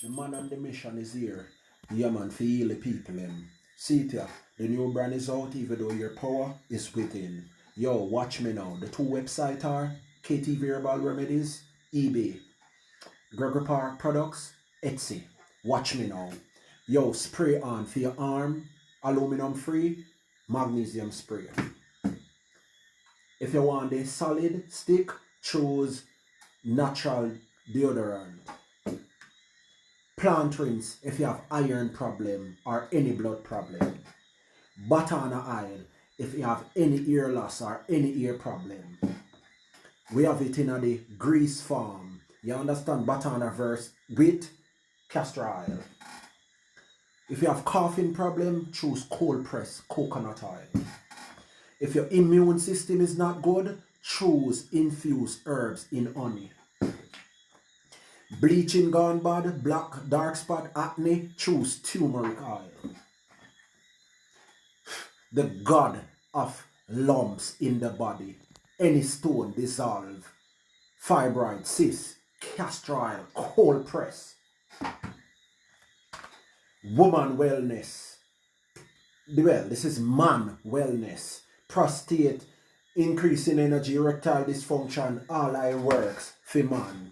The man on the mission is here. Yeah, man, for heal the people. See it here. The new brand is out, even though your power is within. Yo, watch me now. The two websites are KTV Herbal Remedies, eBay, Gregory Park Products, Etsy. Watch me now. Yo, spray on for your arm, aluminum free, magnesium spray. If you want a solid stick, choose natural deodorant. Plant rinse if you have iron problem or any blood problem. Batana oil if you have any ear loss or any ear problem. We have it in the grease form. You understand batana verse with castor oil. If you have coughing problem, choose cold press coconut oil. If your immune system is not good, choose infused herbs in honey. Bleaching gone bad, black, dark spot, acne, choose turmeric oil. The god of lumps in the body, any stone dissolve, fibroid, cyst, castor oil, cold press. Woman wellness. Well, this is man wellness. Prostate, increase in energy, erectile dysfunction, all I works for man.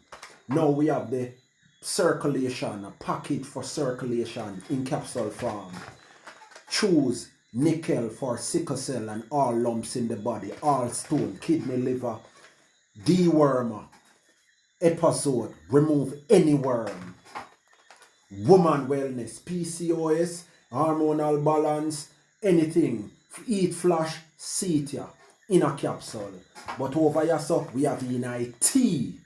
Now we have the circulation, a packet for circulation in capsule form. Choose nickel for sickle cell and all lumps in the body, all stone, kidney, liver, dewormer, episode, remove any worm. Woman wellness, PCOS, hormonal balance, anything. Eat flash, see it ya in a capsule. But over here, so we have in a tea.